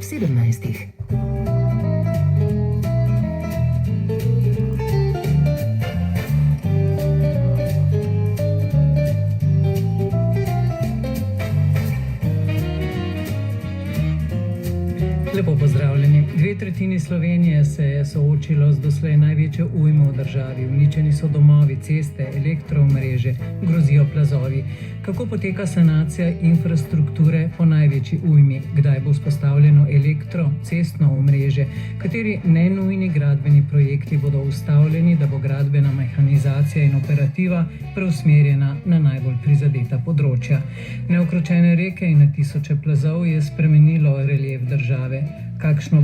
ob 17. Lepo pozdravljeni. 2/3 Slovenije se je soočilo z doslej največjo ujmo v državi. Uničeni so domovi, ceste, elektroomrežje, grozijo plazovi. Kako poteka sanacija infrastrukture po največji ujmi? Kdaj bo vzpostavljeno cestno omrežje? Kateri nenujni gradbeni projekti bodo ustavljeni, da bo gradbena mehanizacija in operativa preusmerjena na najbolj prizadeta področja? Neukročene reke in na tisoče plazov je spremenilo relief države. Kakšna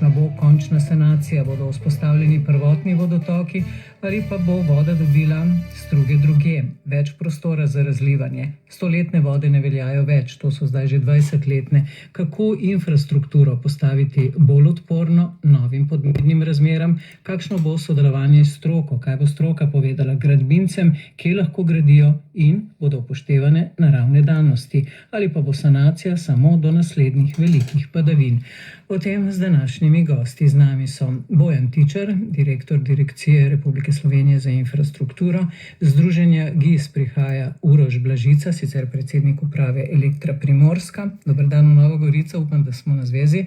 bo končna sanacija? Bodo vzpostavljeni prvotni vodotoki ali pa bo voda dobila struge drugje? Več prostora za razlivanje. 100-letne vode ne veljajo več, to so zdaj že 20-letne. Kako infrastrukturo postaviti bolj odporno novim podnebnim razmeram? Kakšno bo sodelovanje s stroko? Kaj bo stroka povedala gradbincem, kje lahko gradijo in bodo upoštevane naravne danosti? Ali pa bo sanacija samo do naslednjih velikih padavin? O tem z današnjimi gosti. Z nami so Bojan Tičar, direktor Direkcije Republike Slovenije za infrastrukturo, Združenja GIS prihaja Uroš Blažica, sicer predsednik uprave Elektra Primorska. Dober dan v Novo Gorico, upam, da smo na zvezi.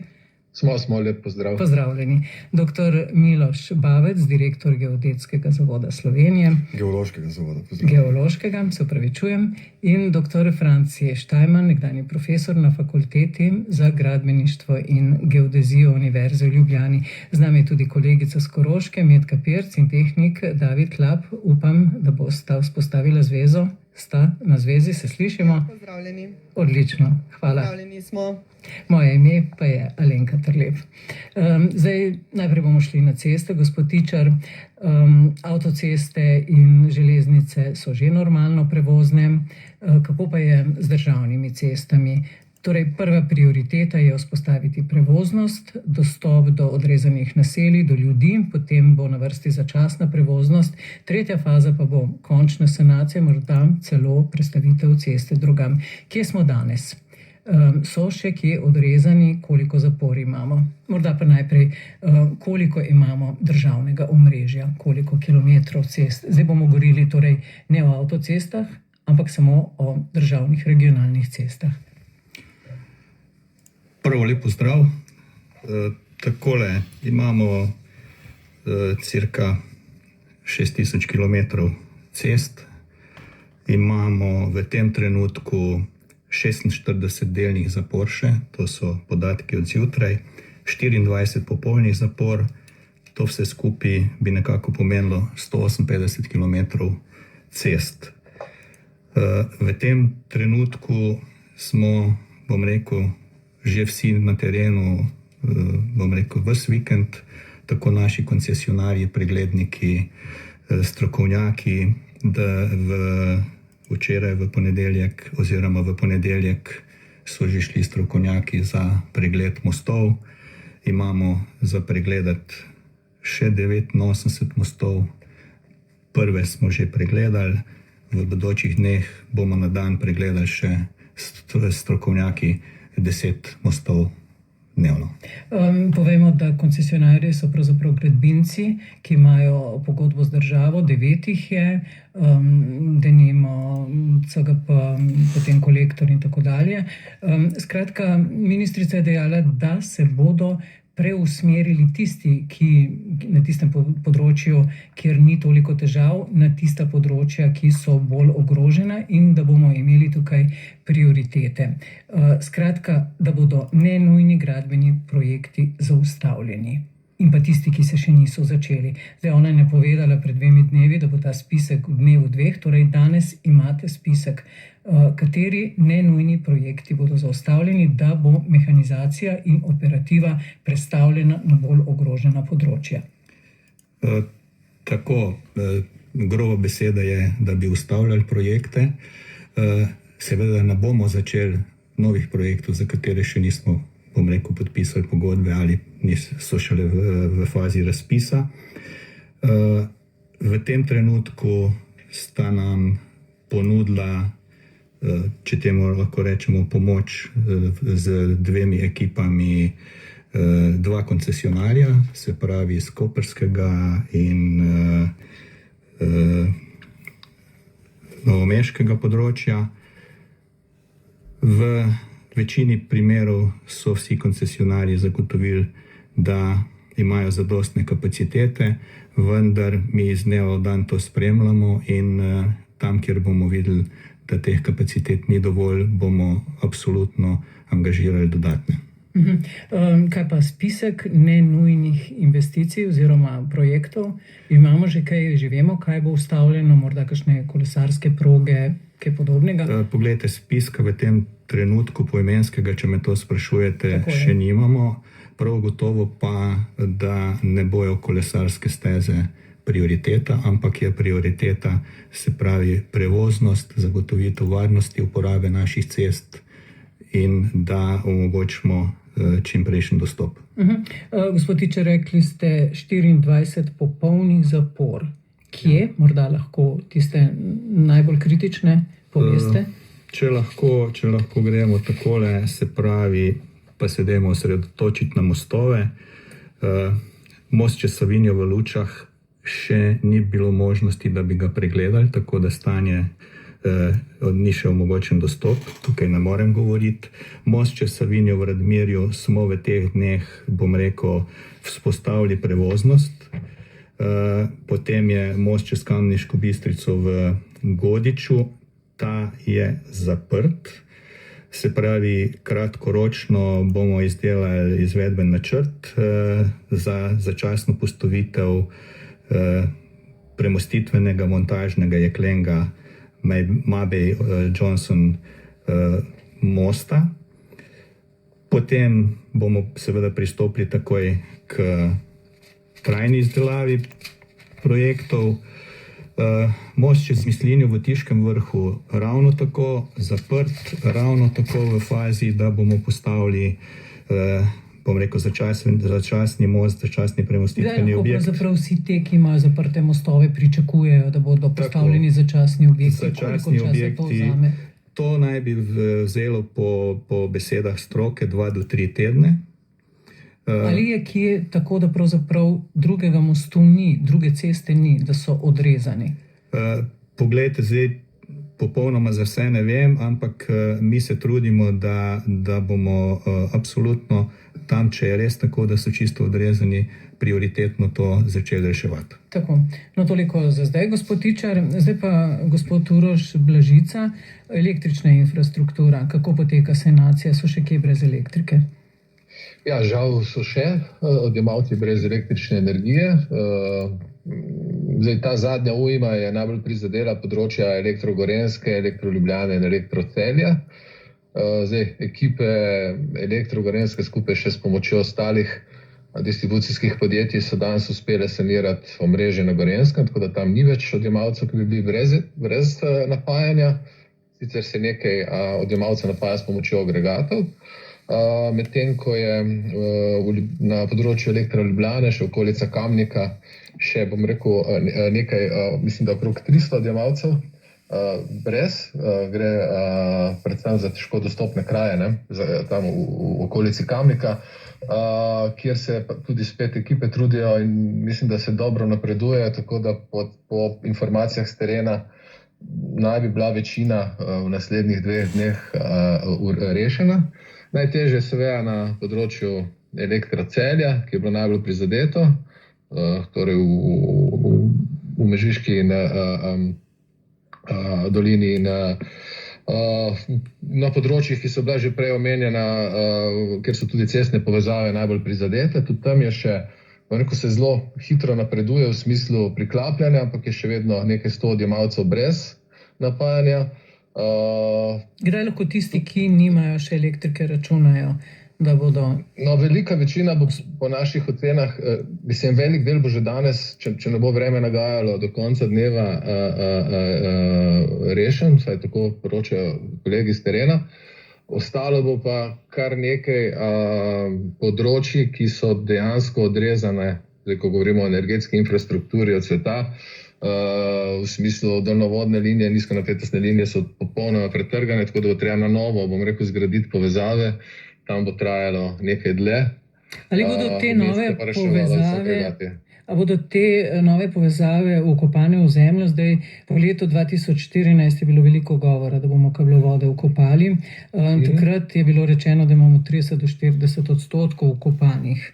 Smo, lep pozdrav. Pozdravljeni. Dr. Miloš Bavec, direktor Geodetskega zavoda Slovenije. Geološkega zavoda, Geološkega, se opravičujem. In dr. Franci Štajman, nekdanji profesor na Fakulteti za gradbeništvo in geodezijo Univerze v Ljubljani. Z nami je tudi kolegica s Koroške, Metka Pirc, in tehnik David Lap. Upam, da bosta vzpostavila zvezo. Sta na zvezi, se slišimo? Pozdravljeni. Odlično, hvala. Pozdravljeni smo. Moje ime pa je Alenka Trlep. Najprej bomo šli na ceste, gospod Tičar. Avtoceste in železnice so že normalno prevozne. Kako pa je z državnimi cestami? Torej, prva prioriteta je vzpostaviti prevoznost, dostop do odrezanih naselij, do ljudi, potem bo na vrsti začasna prevoznost, tretja faza pa bo končna sanacija, morda celo prestavitev ceste drugam. Kje smo danes? So še kje odrezani, koliko zapor imamo? Morda pa najprej, koliko imamo državnega omrežja, koliko kilometrov cest? Zdaj bomo govorili torej ne o avtocestah, ampak samo o državnih regionalnih cestah. Prvo lep pozdrav. Takole imamo cirka 6000 km cest. Imamo v tem trenutku 46 delnih zapor še, to so podatki od zjutraj, 24 popolnih zapor, to vse skupaj bi nekako pomenilo 158 km cest. V tem trenutku smo, bom rekel, že vsi na terenu, bom rekel, ves vikend, tako naši koncesionarji, pregledniki, strokovnjaki, da včeraj v ponedeljek oziroma v ponedeljek so že šli strokovnjaki za pregled mostov. Imamo za pregledati še 89 mostov. Prve smo že pregledali, v bodočih dneh bomo na dan pregledali še strokovnjaki 10 mostov dnevno. Povejmo, da koncesionarji so pravzaprav gradbinci, ki imajo pogodbo z državo, 9 jih je, denimo CGP, potem Kolektor in tako dalje. Skratka, ministrica je dejala, da se bodo preusmerili tisti, ki na tistem področju, kjer ni toliko težav, na tista področja, ki so bolj ogrožena, in da bomo imeli tukaj prioritete. Skratka, da bodo nenujni gradbeni projekti zaustavljeni. In pa tisti, ki se še niso začeli. Zdaj, ona je napovedala pred 2 dnevi, da bo ta spisek v dnevu 2, torej danes imate spisek, kateri nenujni projekti bodo zaustavljeni, da bo mehanizacija in operativa prestavljena na bolj ogrožena področja. Tako, groba beseda je, da bi ustavljali projekte. Seveda ne bomo začeli novih projektov, za katere še nismo, bom rekel, podpisali pogodbe ali so šele v fazi razpisa. V tem trenutku sta nam ponudila če temu lahko rečemo, pomoč z 2 ekipami, 2 koncesionarja, se pravi iz koprskega in novomeškega področja. V večini primerov so vsi koncesionarji zagotovili, da imajo zadostne kapacitete, vendar mi iz dneva v dan to spremljamo in tam, kjer bomo videli, da teh kapacitet ni dovolj, bomo absolutno angažirali dodatne. Kaj pa spisek nenujnih investicij oziroma projektov? Imamo že kaj, že vemo, kaj bo ustavljeno, morda kakšne kolesarske proge, kaj podobnega? Poglejte, spiska v tem trenutku poimenskega, če me to sprašujete, še nimamo. Prav gotovo pa, da ne bojo kolesarske steze prioriteta, ampak je prioriteta, se pravi prevoznost, zagotovitev varnosti uporabe naših cest in da omogočimo čim prejšnji dostop. Gospod Tičar, rekli ste 24 popolnih zapor. Kje? Morda lahko tiste najbolj kritične poveste? Če lahko gremo takole, se pravi, pa se dajmo osredotočiti na mostove. Most čez Savinjo v Lučah še ni bilo možnosti, da bi ga pregledali, tako da stanje ni še omogočen dostop, tukaj ne morem govoriti. Most čez Savinjo v Radmirju smo v teh dneh, bom rekel, vzpostavili prevoznost. Potem je most čez Kamniško Bistrico v Godiču, ta je zaprt. Se pravi, kratkoročno bomo izdelali izvedben načrt za začasno postavitev premostitvenega montažnega jeklenega Mabej Johnson mosta. Potem bomo seveda pristopili takoj k trajni izdelavi projektov. Most čez Mislinjo v Tiškem vrhu ravno tako zaprt, ravno tako v fazi, da bomo postavili bom rekel, začasni most, začasni premostitveni objekt. Pravzaprav vsi te, ki imajo zaprte mostove, pričakujejo, da bodo postavljeni začasni objekti. Začasni objekti. To naj bi vzelo po besedah stroke 2 do 3 tedne. Ali je kje tako, da pravzaprav drugega mostu ni, druge ceste ni, da so odrezani? Poglejte, zdaj popolnoma za vse ne vem, ampak mi se trudimo, da bomo absolutno tam, če je res tako, da so čisto odrezani, prioritetno to začeli reševati. Tako, no toliko za zdaj, gospod Tičar. Zdaj pa gospod Uroš Blažica, električna infrastruktura. Kako poteka sanacija? So še kje brez elektrike? Ja, žal so še odjemalci brez električne energije. Zdaj, ta zadnja ujma je najbolj prizadela področja Elektro Gorenjske, Elektro Ljubljane in Elektro Celja. Zdaj, ekipe Elektro Gorenjske skupaj še s pomočjo ostalih distribucijskih podjetij so danes uspele sanirati omrežje na Gorenjskem, tako da tam ni več odjemalcev, ki bi bili brez napajanja. Sicer se nekaj odjemalcev napaja s pomočjo agregatov. Medtem ko je na področju Elektra Ljubljane, še okolica Kamnika, še, bom rekel, nekaj, mislim, da okrog 300 odjemalcev brez, gre predvsem za težko dostopne kraje, tam v okolici Kamnika, kjer se tudi spet ekipe trudijo in mislim, da se dobro napreduje, tako da po informacijah s terena naj bi bila večina v naslednjih 2 dneh rešena. Najtežje seveda na področju Elektra Celja, ki je bilo najbolj prizadeto, torej v Mežiški in dolini in na področjih, ki so bila že prej omenjena, kjer so tudi cestne povezave najbolj prizadete. Tudi tam je še, se zelo hitro napreduje v smislu priklapljanja, ampak je še vedno nekaj 100 odjemalcev brez napajanja. Kdaj lahko tisti, ki nimajo še elektrike, računajo, da bodo? No, velika večina bo po naših ocenah, velik del bo že danes, če ne bo vreme nagajalo, do konca dneva rešen, saj tako poročajo kolegi z terena. Ostalo bo pa kar nekaj področji, ki so dejansko odrezane, ko govorimo o energetski infrastrukturi od sveta, v smislu daljnovodne linije, nizkonapetostne linije so popolnoma pretrgane, tako da bo treba na novo, zgraditi povezave, tam bo trajalo nekaj dlje. Ali bodo te nove povezave? A bodo te nove povezave vkopane v zemljo? Zdaj, v letu 2014 je bilo veliko govora, da bomo kablovode vkopali. Takrat je bilo rečeno, da imamo 30-40% vkopanih.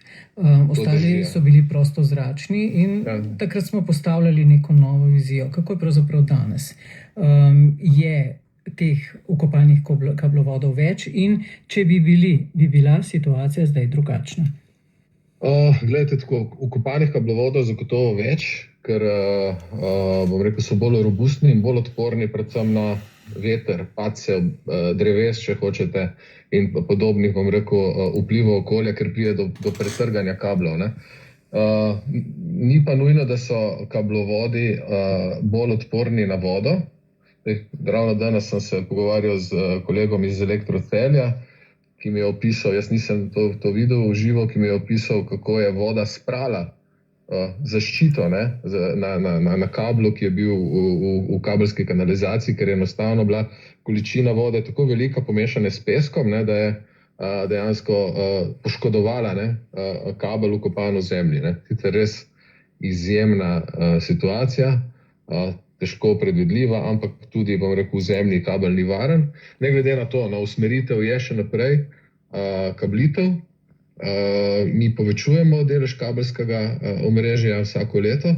Ostali so bili prostozračni in takrat smo postavljali neko novo vizijo. Kako je pravzaprav danes? Je teh vkopanih kablovodov več in če bi bila situacija zdaj drugačna? Glejte, tako, vkopanih kablovodov zagotovo več, ker so bolj robustni in bolj odporni predvsem na veter, padce, dreves, če hočete, in podobnih, vplivov okolja, ker pride do pretrganja kablov, ne. Ni pa nujno, da so kablovodi bolj odporni na vodo. Ravno danes sem se pogovarjal z kolegom iz Elektrocelja, ki mi je opisal, jaz nisem to videl v živo, ki mi je opisal, kako je voda sprala zaščito, ne, na kablu, ki je bil v kabelski kanalizaciji, ker je enostavno bila količina vode tako velika, pomešane s peskom, ne, da je dejansko poškodovala, ne, kabel vkopan v zemlji, ne. Sicer res izjemna situacija, težko predvidljiva, ampak tudi, v zemlji kabel ni varen. Ne glede na to, na usmeritev je še naprej kablitev. Mi povečujemo delež kabelskega omrežja vsako leto.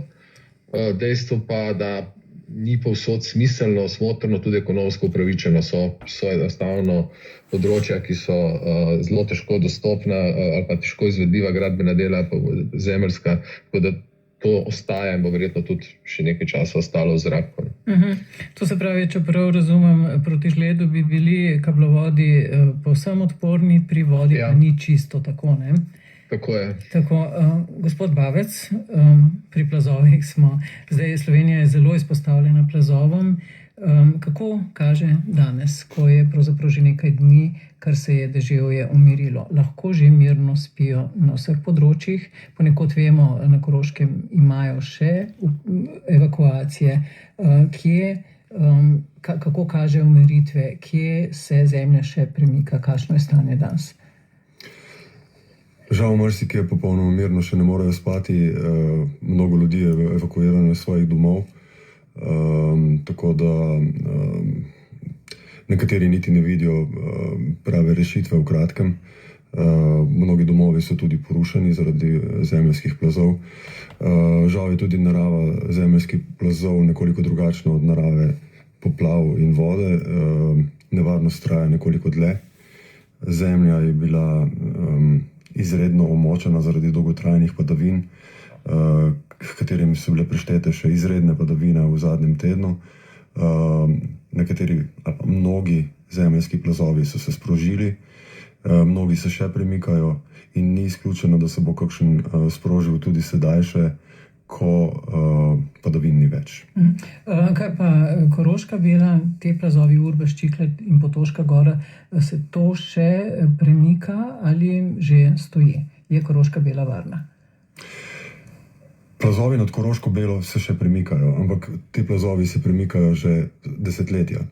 Dejstvo pa, da ni povsod smiselno, smotrno, tudi ekonomsko upravičeno. So enostavno področja, ki so zelo težko dostopna ali pa težko izvedljiva gradbena dela, zemeljska, tako da to ostaja in bo verjetno tudi še nekaj časa ostalo v zraku. To se pravi, če prav razumem, proti žledu bi bili kablovodi povsem odporni, pri vodi pa ni čisto tako, ne? Tako je. Tako, gospod Bavec, pri plazovih smo. Zdaj, Slovenija je zelo izpostavljena plazovom. Kako kaže danes, ko je pravzaprav že nekaj dni, kar se je deževje umirilo? Lahko že mirno spijo na vseh področjih? Ponekod vemo, na Koroškem imajo še evakuacije. Kako kažejo meritve? Kje se zemlja še premika? Kakšno je stanje danes? Žal, marsikje popolnoma mirno še ne morejo spati. Mnogo ljudi je evakuirano iz svojih domov. Tako da nekateri niti ne vidijo prave rešitve v kratkem. Mnogi domovi so tudi porušeni zaradi zemeljskih plazov. Žal je tudi narava zemeljskih plazov nekoliko drugačna od narave poplav in vode. Nevarnost traja nekoliko dlje. Zemlja je bila izredno omočena zaradi dolgotrajnih padavin, k katerim so bile prištete še izredne padavine v zadnjem tednu. Mnogi zemeljski plazovi so se sprožili, mnogi se še premikajo in ni izključeno, da se bo kakšen sprožil tudi sedaj še, ko padavin ni več. Kaj pa Koroška bela, te plazovi Urbe, Ščiklet in Potoška gora, se to še premika ali že stoji? Je Koroška bela varna? Plazovi nad Koroško belo se še premikajo, ampak ti plazovi se premikajo že desetletja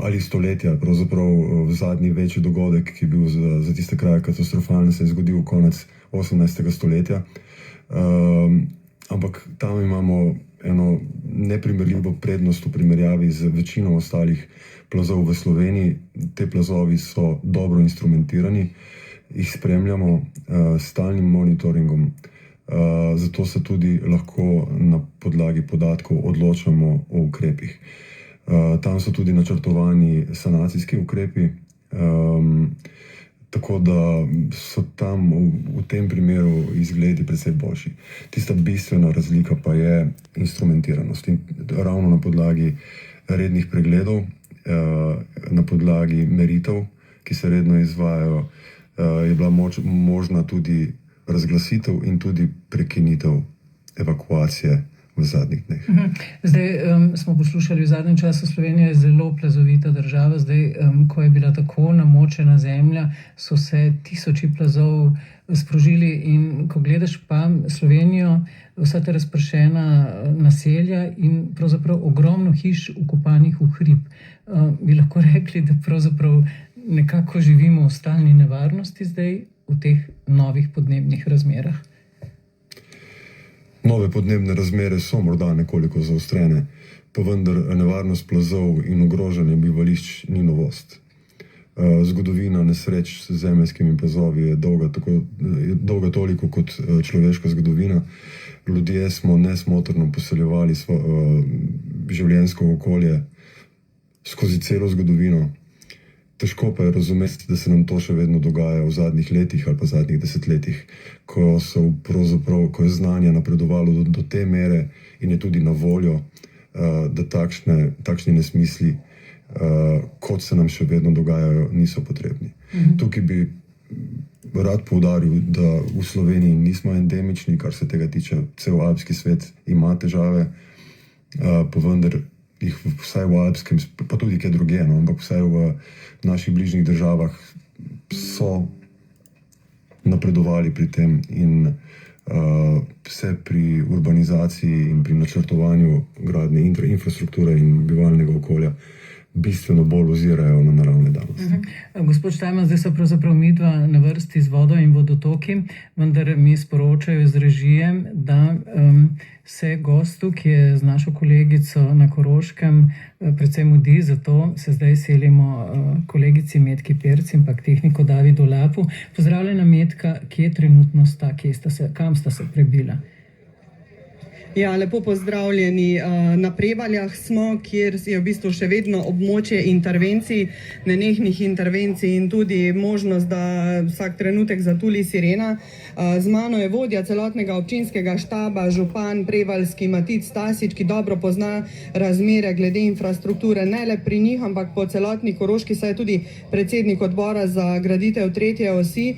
ali stoletja. Pravzaprav zadnji večji dogodek, ki je bil za tiste kraje katastrofalen, se je zgodil konec 18. stoletja. Ampak tam imamo eno neprimerljivo prednost v primerjavi z večino ostalih plazov v Sloveniji. Te plazovi so dobro instrumentirani, jih spremljamo s stalnim monitoringom. Zato se tudi lahko na podlagi podatkov odločamo o ukrepih. Tam so tudi načrtovani sanacijski ukrepi, tako da so tam v tem primeru izgledi precej boljši. Tista bistvena razlika pa je instrumentiranost. In ravno na podlagi rednih pregledov, na podlagi meritev, ki se redno izvajajo, je bila možna tudi razglasitev in tudi prekinitev evakuacije v zadnjih dneh. Zdaj smo poslušali, v zadnjem času Slovenija je zelo plazovita država. Zdaj, ko je bila tako namočena zemlja, so se tisoči plazov sprožili in ko gledaš pa Slovenijo, vsa ta razpršena naselja in pravzaprav ogromno hiš ukopanih v hrib, bi lahko rekli, da pravzaprav nekako živimo v stalni nevarnosti zdaj v teh novih podnebnih razmerah. Nove podnebne razmere so morda nekoliko zaostrene, pa vendar nevarnost plazov in ogrožanje bivališč ni novost. Zgodovina nesreč z zemeljskimi plazovi je dolga toliko kot človeška zgodovina. Ljudje smo nesmotrno poseljevali življenjsko okolje skozi celo zgodovino. Težko pa je razumeti, da se nam to še vedno dogaja v zadnjih letih ali pa zadnjih desetletjih, ko je znanje napredovalo do te mere in je tudi na voljo, da takšni nesmisli, kot se nam še vedno dogajajo, niso potrebni. Tukaj bi rad poudaril, da v Sloveniji nismo endemični, kar se tega tiče. Cel alpski svet ima težave, pa vendar jih vsaj v alpskem, pa tudi kje drugje, ampak vsaj v naših bližnjih državah so napredovali pri tem in se pri urbanizaciji in pri načrtovanju gradnje infrastrukture in bivalnega okolja bistveno bolj ozirajo na naravne danosti. Gospod Štajman, zdaj so pravzaprav midva na vrsti z vodo in vodotoki, vendar mi sporočajo z režijem, da se gostu, ki je z našo kolegico na Koroškem, predvsem mudi, zato se zdaj selimo kolegici Metki Pirc in pa k tehniku Davidu Lapu. Pozdravljena Metka, kje trenutno sta, kam sta se prebila? Ja, lepo pozdravljeni. Na Prevaljah smo, kjer je v bistvu še vedno območje intervencij, nenehnih intervencij in tudi možnost, da vsak trenutek zatuli sirena. Z mano je vodja celotnega občinskega štaba, župan prevaljski Matic Stasič, ki dobro pozna razmere glede infrastrukture, ne le pri njih, ampak po celotni Koroški, saj je tudi predsednik odbora za graditev 3. osi.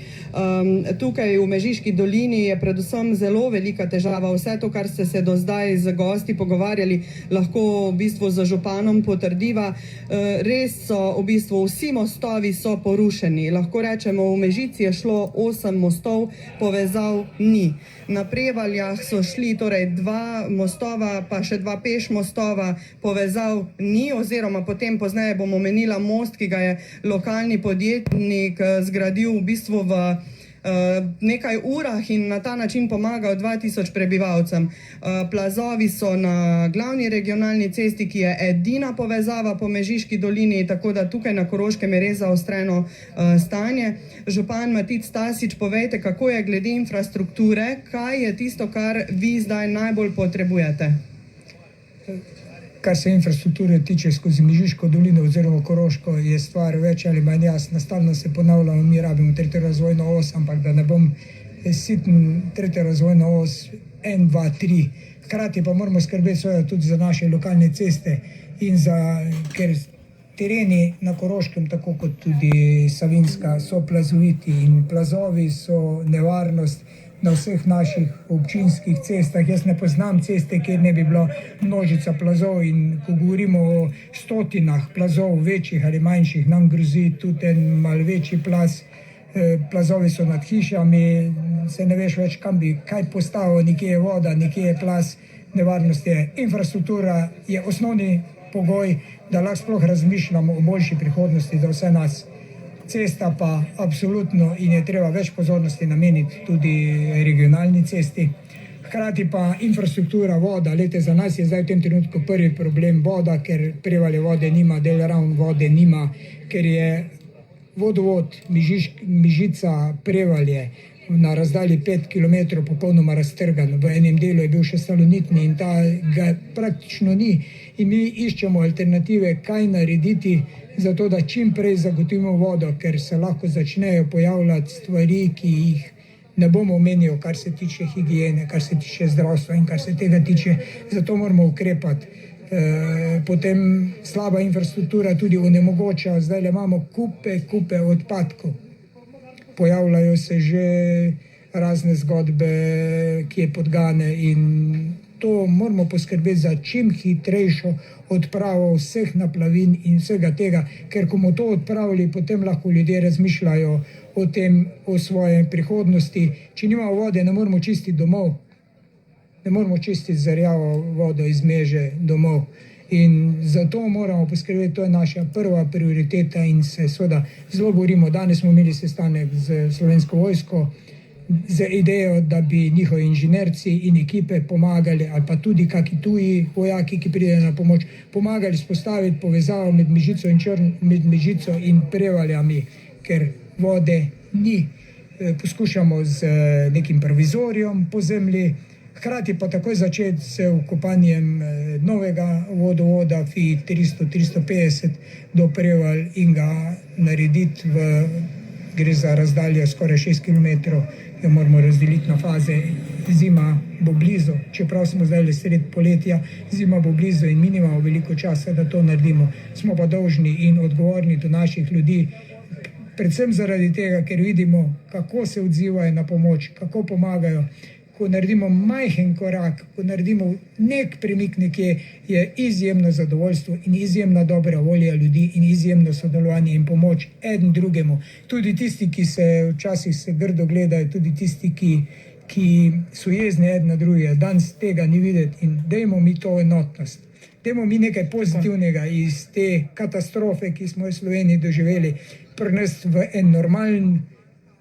Tukaj v Mežiški dolini je predvsem zelo velika težava. Vse to, kar ste se do zdaj z gosti pogovarjali, lahko v bistvu z županom potrdiva. Res so v bistvu vsi mostovi so porušeni. Lahko rečemo, v Mežici je šlo 8 mostov, povezav ni. Na Prevaljah so šli torej 2 mostova, pa še 2 peš mostova, povezav ni, oziroma potem pozneje bom omenila most, ki ga je lokalni podjetnik zgradil v bistvu v nekaj urah in na ta način pomagal 2000 prebivalcem. Plazovi so na glavni regionalni cesti, ki je edina povezava po Mežiški dolini, tako da tukaj na Koroškem je res zaostreno stanje. Župan Matic Stasič, povejte, kako je glede infrastrukture, kaj je tisto, kar vi zdaj najbolj potrebujete? Kar se infrastrukture tiče skozi Mežiško dolino oziroma Koroško, je stvar več ali manj jasna. Stalno se ponavljamo, mi rabimo 3. razvojno os, ampak da ne bom siten, 3. razvojno os 1, 2, 3. Hkrati pa moramo skrbeti tudi za naše lokalne ceste in ker tereni na Koroškem, tako kot tudi Savinjska, so plazoviti in plazovi so nevarnost na vseh naših občinskih cestah. Jaz ne poznam ceste, kjer ne bi bilo množica plazov, in ko govorimo o stotinah plazov, večjih ali manjših, nam grozi tudi en mal večji plaz. Plazovi so nad hišami, se ne veš več, kam bi kaj postavil, nekje je voda, nekje je plaz, nevarnost je. Infrastruktura je osnovni pogoj, da lahko sploh razmišljamo o boljši prihodnosti za vse nas. Cesta pa absolutno, in je treba več pozornosti nameniti tudi regionalni cesti. Hkrati pa infrastruktura, voda. Lete, za nas je zdaj v tem trenutku prvi problem voda, ker Prevalje vode nima, Del Ravn vode nima, ker je vodovod Mežica Prevalje na razdalji 5 km popolnoma raztrgan. V enem delu je bil še salonitni in ta ga praktično ni. In mi iščemo alternative, kaj narediti, zato da čim prej zagotovimo vodo, ker se lahko začnejo pojavljati stvari, ki jih ne bomo omenili, kar se tiče higiene, kar se tiče zdravstva in kar se tega tiče. Zato moramo ukrepati. Potem slaba infrastruktura tudi onemogoča. Zdaj imamo kupe odpadkov. Pojavljajo se že razne zgodbe, ki je podgane, in zato moramo poskrbeti za čim hitrejšo odpravo vseh naplavin in vsega tega, ker ko bomo to odpravili, potem lahko ljudje razmišljajo o tem, o svoje prihodnosti. Če nimamo vode, ne moremo čistiti domov, ne moremo čistiti z rjavo vodo iz Meže domov. In zato moramo poskrbeti, to je naša prva prioriteta in se seveda zelo borimo. Danes smo imeli sestanek z Slovensko vojsko z idejo, da bi njihovi inženirci in ekipe pomagali, ali pa tudi kakšni tuji vojaki, ki pridejo na pomoč, pomagali spostaviti povezavo med Mežico in Prevaljami, ker vode ni. Poskušamo z nekim provizorijem po zemlji, hkrati pa takoj začeti s vkopanjem novega vodovoda FI 300-350 do Prevalj in ga narediti gre za razdaljo skoraj 6 km, jo moramo razdeliti na faze. Zima bo blizu, čeprav smo zdaj sredi poletja, zima bo blizu in mi nimamo veliko časa, da to naredimo. Smo pa dolžni in odgovorni do naših ljudi, predvsem zaradi tega, ker vidimo, kako se odzivajo na pomoč, kako pomagajo. Ko naredimo majhen korak, ko naredimo nek premik nekje, je izjemno zadovoljstvo in izjemna dobra volja ljudi in izjemno sodelovanje in pomoč eden drugemu. Tudi tisti, ki se včasih grdo gledajo, tudi tisti, ki so jezni eden na drugega. Danes tega ni videti in dajmo mi to enotnost. Dajmo mi nekaj pozitivnega iz te katastrofe, ki smo v Sloveniji doživeli, prenesti v en normalen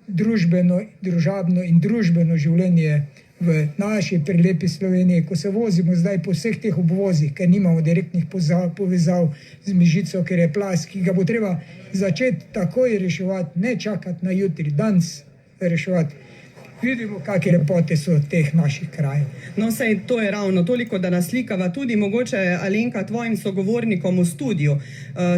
družbeno, družabno in družbeno življenje v naši prelepi Sloveniji, ko se vozimo zdaj po vseh teh obvozih, ker nimamo direktnih povezav z Mežico, ker je plaz, ki ga bo treba začeti takoj reševati, ne čakati na jutri, danes reševati. Vidimo, kakšne lepote so teh naših krajev. No, sej to je ravno toliko, da nas slikava tudi mogoče, Alenka, tvojim sogovornikom v studiu.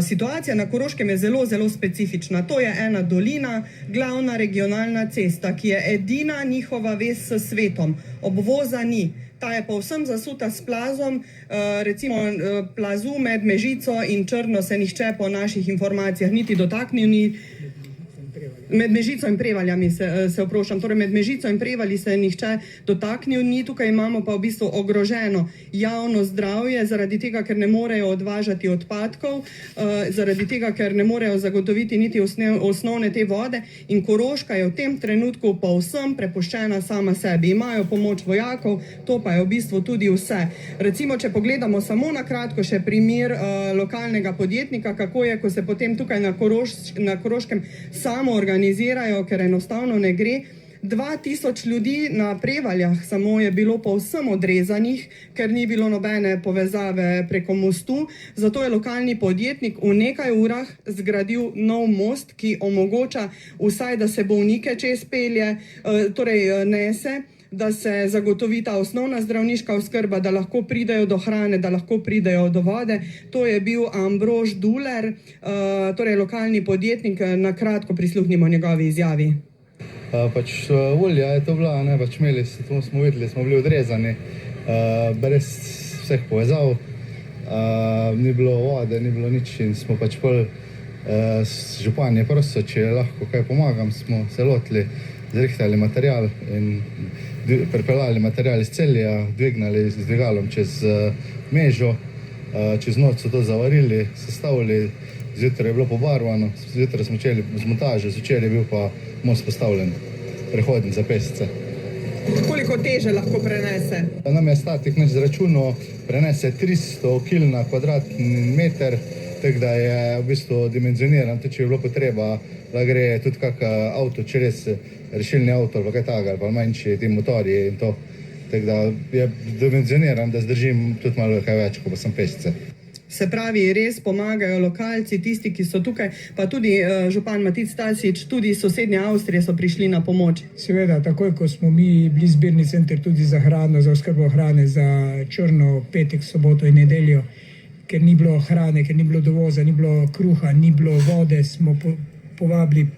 Situacija na Koroškem je zelo, zelo specifična. To je ena dolina, glavna regionalna cesta, ki je edina njihova vez s svetom. Obvoza ni. Ta je povsem zasuta s plazom, recimo plazu med Mežico in Črno se nihče po naših informacijah niti dotaknil ni. Med Mežico in Prevaljami se oprošam, torej med Mežico in Prevalji se nihče dotaknil ni, tukaj imamo pa v bistvu ogroženo javno zdravje, zaradi tega, ker ne morejo odvažati odpadkov, zaradi tega, ker ne morejo zagotoviti niti osnovne te vode in Koroška je v tem trenutku povsem prepuščena sama sebi. Imajo pomoč vojakov, to pa je v bistvu tudi vse. Recimo, če pogledamo samo na kratko še primer lokalnega podjetnika, kako je, ko se potem tukaj na Koroškem samo organizirajo, ker enostavno ne gre. 2000 ljudi na Prevaljah samo je bilo povsem odrezanih, ker ni bilo nobene povezave preko mostu. Zato je lokalni podjetnik v nekaj urah zgradil nov most, ki omogoča vsaj, da se bolnike čez pelje, torej nese, da se zagotovi ta osnovna zdravniška oskrba, da lahko pridejo do hrane, da lahko pridejo do vode. To je bil Ambrož Duler, torej lokalni podjetnik. Na kratko prisluhnimo njegovi izjavi. Volja je to bila, imeli, to smo videli, smo bili odrezani, brez vseh povezav, ni bilo vode, ni bilo nič in smo župan je prosil, če lahko kaj pomagam, smo se lotili, zrihtali material in pripeljali material iz Celja, dvignali z dvigalom čez Mežo, čez noč so to zavarili, sestavili, zjutraj je bilo pobarvano, zjutraj smo začeli z montažo, zvečer je bil pa most postavljen, prehodni za pešce. Koliko teže lahko prenese? Nam je statik zračunal, prenese 300 kg na kvadratni meter, tako da je v bistvu dimenzioniran, tudi če je bilo potreba, da gre tudi kak avto, če res rešilni avto ali kaj takega, ali pa manjši ti motorji in to. Tako da je dimenzioniran, da zdržim tudi malo kaj več, ko pa sem pešce. Se pravi, res pomagajo lokalci, tisti, ki so tukaj, pa tudi župan Matic Stasič, tudi iz sosednje Avstrije so prišli na pomoč. Seveda, takoj, ko smo mi bili zbirni center tudi za hrano, za oskrbo hrane, za črno petek, soboto in nedeljo, ker ni bilo hrane, ker ni bilo dovoza, ni bilo kruha, ni bilo vode, smo povabili,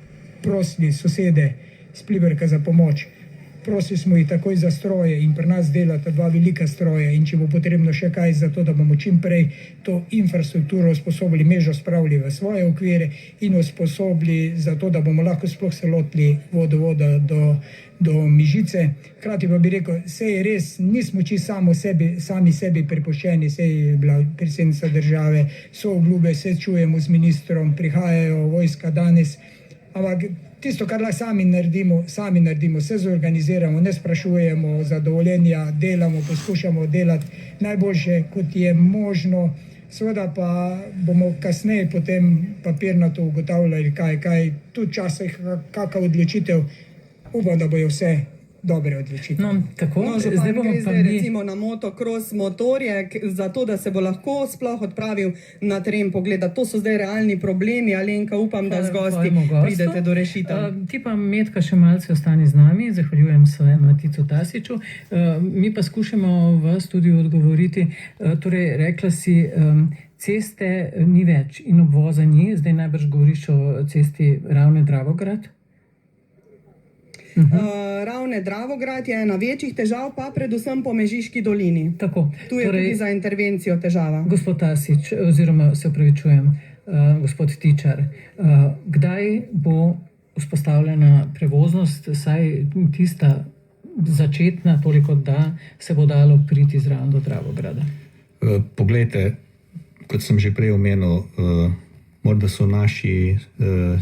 prosili sosede s Pliberka za pomoč. prosili smo jih takoj za stroje in pri nas delata 2 velika stroja in če bo potrebno še kaj za to, da bomo čim prej to infrastrukturo usposobili, mrežo spravili v svoje okvire in usposobili za to, da bomo lahko sploh se lotili vodovoda do Mežice. Hkrati pa bi rekel, sej res nismo čisto sami sebi prepuščeni, sej je bila predsednica države, so obljube, se čujemo z ministrom, prihajajo vojska danes, ampak tisto, kar lahko sami naredimo, se zorganiziramo, ne sprašujemo za dovoljenja, delamo, poskušamo delati najboljše, kot je možno. Seveda pa bomo kasneje potem papirnato ugotavljali, kaj tudi časih kakšna odločitev. Upam, da bojo vse dobre odločitve. No, tako, Zdaj bomo pa recimo na motocross motorje, zato da se bo lahko sploh odpravil na teren pogledati. To so zdaj realni problemi. Alenka, upam, da z gosti pridete do rešitev. Ti pa, Metka, še malce ostani z nami. Zahvaljujem se Maticu Tasiču. Mi pa skušamo v studiu odgovoriti. Torej, rekla si, ceste ni več in obvoza ni. Zdaj najbrž govoriš o cesti Ravne-Dravograd. Ravne Dravograd je ena večjih težav, pa predvsem po Mežiški dolini. Tako. Tu je tudi za intervencijo težava. Gospod Tasič, oziroma se opravičujem, gospod Tičar, kdaj bo vzpostavljena prevoznost, saj tista začetna, toliko da se bo dalo priti zraven do Dravograda? Poglejte, kot sem že prej omenil, morda so naši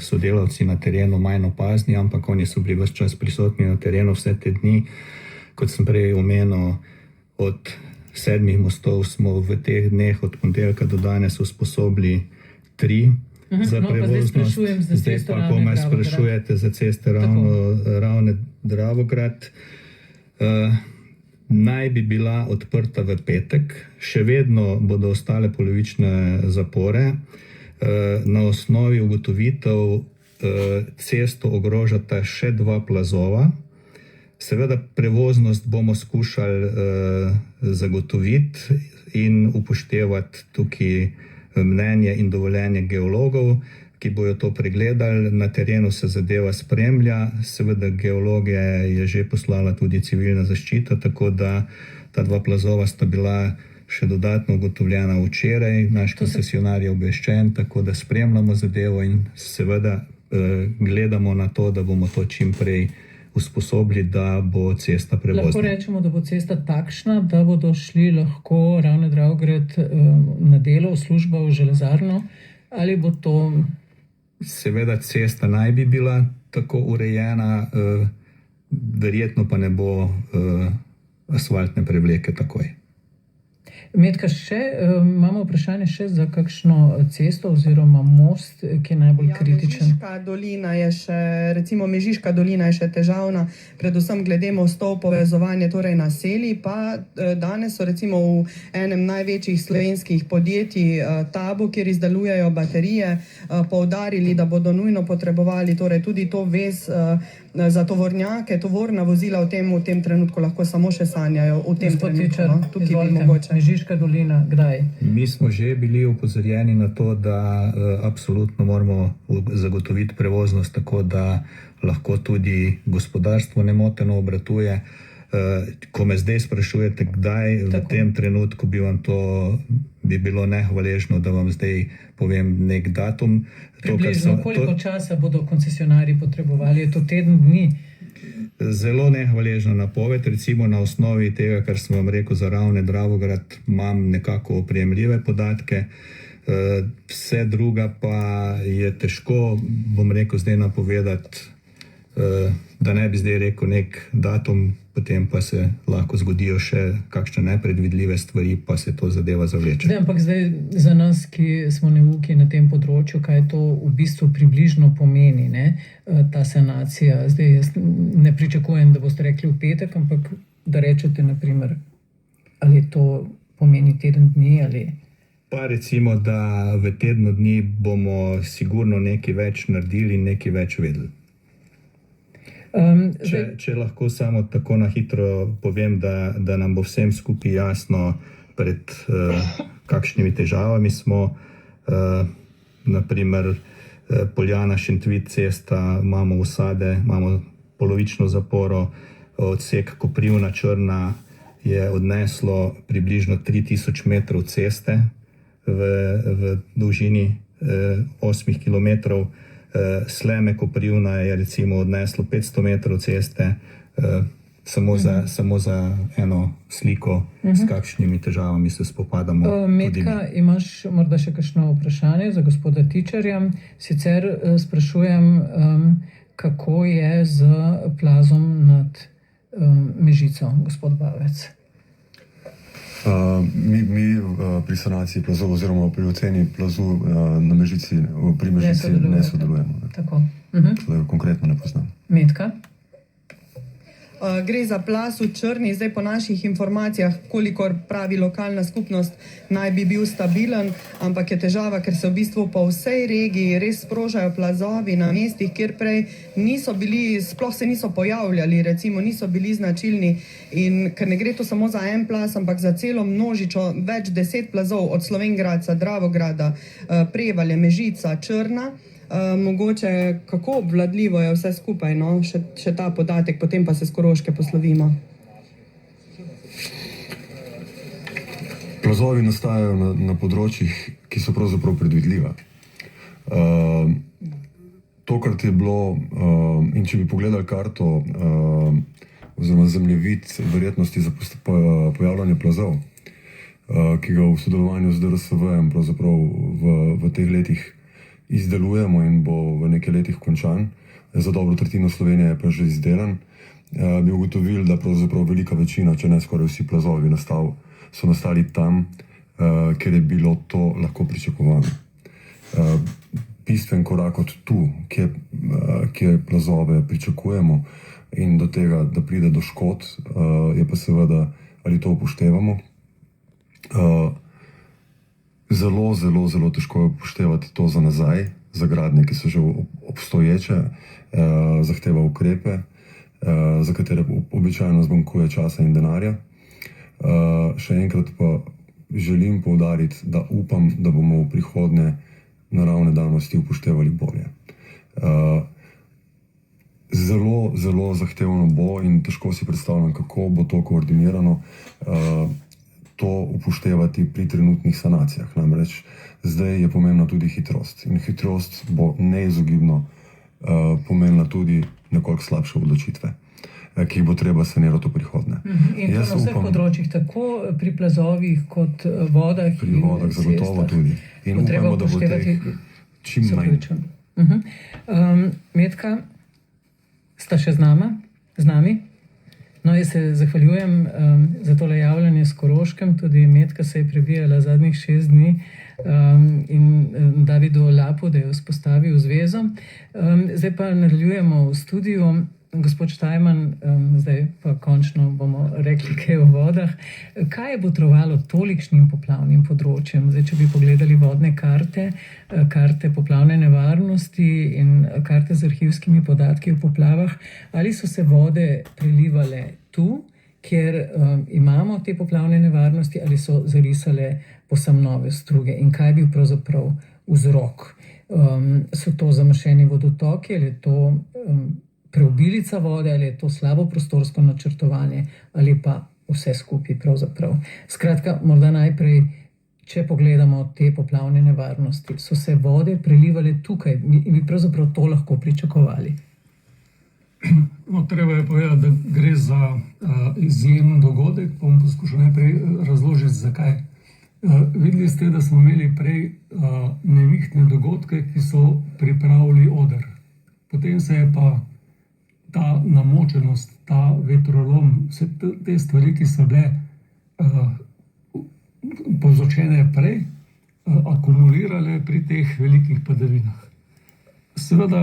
sodelavci na terenu manj opazni, ampak oni so bili ves čas prisotni na terenu vse te dni. Kot sem prej omenil, od 7 mostov smo v teh dneh od ponedeljka do danes usposobili 3 za prevoznost. Zdaj pa, ko me sprašujete za ceste Ravne Dravograd, naj bi bila odprta v petek. Še vedno bodo ostale polovične zapore. Na osnovi ugotovitev cesto ogrožata še 2 plazova. Seveda prevoznost bomo skušali zagotoviti in upoštevati tukaj mnenje in dovoljenje geologov, ki bojo to pregledali. Na terenu se zadeva spremlja. Seveda geologe je že poslala tudi civilna zaščita, tako da ta 2 plazova sta bila še dodatno ugotovljena včeraj. Naš koncesionar je obveščen, tako da spremljamo zadevo in seveda gledamo na to, da bomo to čim prej usposobili, da bo cesta prevozna. Lahko rečemo, da bo cesta takšna, da bodo šli lahko Ravne Dravograd na delo, v službo, v železarno, ali bo to... Seveda cesta naj bi bila tako urejena, verjetno pa ne bo asfaltne prevleke takoj. Metka, imamo vprašanje še za kakšno cesto oziroma most, ki je najbolj kritičen? Mežiška dolina je še, recimo Mežiška dolina je še težavna, predvsem glede mostov, povezovanje torej naselij, pa danes so recimo v enem največjih slovenskih podjetij Tabo, kjer izdelujejo baterije, poudarili, da bodo nujno potrebovali torej tudi to vez za tovornjake, tovorna vozila v tem trenutku lahko samo še sanjajo. V tem trenutku, tukaj bi mogoče. Mežiška dolina, kdaj? Mi smo že bili upozorjeni na to, da absolutno moramo zagotoviti prevoznost tako, da lahko tudi gospodarstvo nemoteno obratuje. Ko me zdaj sprašujete, kdaj v tem trenutku bi bilo nehvaležno, da vam zdaj povem nek datum. Približno, koliko časa bodo koncesionarji potrebovali? Je to teden dni? Zelo nehvaležna napoved. Recimo na osnovi tega, kar sem vam rekel za Ravne Dravograd, imam nekako opremljive podatke. Vse druga pa je težko, bom rekel, zdaj napovedati, da ne bi zdaj rekel nek datum, potem pa se lahko zgodijo še kakšne nepredvidljive stvari, pa se to zadeva zavleče. Ampak zdaj za nas, ki smo neuki na tem področju, kaj to v bistvu približno pomeni, ta sanacija. Zdaj jaz ne pričakujem, da boste rekli v petek, ampak da rečete, naprimer, ali to pomeni teden dni ali... Pa recimo, da v tednu dni bomo sigurno nekaj več naredili in nekaj več vedeli. Če lahko samo tako na hitro povem, da nam bo vsem skupaj jasno, pred kakšnimi težavami smo. Naprimer, Poljana Šentvid cesta, imamo usade, imamo polovično zaporo, odsek Koprivna-Črna je odneslo približno 3000 metrov ceste v dolžini 8 km. Sleme-Koprivna je recimo odneslo 500 metrov ceste, samo za eno sliko, s kakšnimi težavami se spopadamo. Metka, imaš morda še kakšno vprašanje za gospoda Tičarja? Sicer sprašujem, kako je z plazom nad Mežico, gospod Bavec? Mi pri sanaciji plazov oziroma pri oceni plazu na Mežici, pri Mežici ne sodelujemo. Tako. Konkretno ne poznam. Metka? Gre za plaz v Črni, zdaj po naših informacijah, kolikor pravi lokalna skupnost, naj bi bil stabilen, ampak je težava, ker se v bistvu po vsej regiji res sprožajo plazovi na mestih, kjer prej niso bili, sploh se niso pojavljali, recimo niso bili značilni, in ker ne gre to samo za en plaz, ampak za celo množico, več 10 plazov od Slovengradca, Dravograda, Prevalje, Mežica, Črna. Mogoče kako obvladljivo je vse skupaj, no? Še ta podatek, potem pa se s Koroške poslovimo. Plazovi nastajajo na področjih, ki so pravzaprav predvidljiva. Tokrat je bilo, in če bi pogledali karto oziroma zemljevid verjetnosti za pojavljanje plazov, ki ga v sodelovanju z DRSV-jem pravzaprav v teh letih izdelujemo in bo v nekaj letih končan, za dobro tretjino Slovenije je pa že izdelan, bi ugotovili, da pravzaprav velika večina, če ne skoraj vsi plazovi so nastali tam, kjer je bilo to lahko pričakovano. Bistven korak od tu, kjer plazove pričakujemo in do tega, da pride do škod, je pa seveda, ali to upoštevamo. Zelo težko je upoštevati to za nazaj, za gradnje, ki so že obstoječe, zahteva ukrepe, za katere običajno zmanjkuje časa in denarja. Še enkrat pa želim poudariti, da upam, da bomo v prihodnje naravne danosti upoštevali bolje. Zelo zahtevno bo in težko si predstavljam, kako bo to koordinirano, to upoštevati pri trenutnih sanacijah. Namreč zdaj je pomembna tudi hitrost. In hitrost bo neizogibno pomenila tudi nekoliko slabše odločitve, ki jih bo treba sanirati v prihodnje. In to na vseh področjih, tako pri plazovih kot vodah. Pri vodah zagotovo tudi. In upamo, da bo teh čim manj. Metka, sta še z nami? No, jaz se zahvaljujem za tole javljanje s Koroškem, tudi Metka se je prebijala zadnjih 6 dni in Davidu Lapu, da je vzpostavil zvezo. Zdaj pa nadaljujemo v studiu. Gospod Štajman, zdaj pa končno bomo rekli kaj o vodah. Kaj je botrovalo tolikšnim poplavnim področjem? Zdaj, če bi pogledali vodne karte, karte poplavne nevarnosti in karte z arhivskimi podatki o poplavah, ali so se vode prelivale tu, kjer imamo te poplavne nevarnosti, ali so zarisale posem nove struge? In kaj je bil pravzaprav vzrok? So to zamašeni vodotoki, ali je to preobilica vode, ali je to slabo prostorsko načrtovanje, ali pa vse skupaj pravzaprav. Skratka, morda najprej, če pogledamo te poplavne nevarnosti, so se vode prelivale tukaj in bi pravzaprav to lahko pričakovali. No, treba je povedati, da gre za izjemen dogodek, bom poskušal najprej razložiti, zakaj. Videli ste, da smo imeli prej nevihtne dogodke, ki so pripravili oder. Potem se je pa ta namočenost, ta vetrolom, vse te stvari, ki so bile povzročene prej, akumulirale pri teh velikih padavinah. Seveda,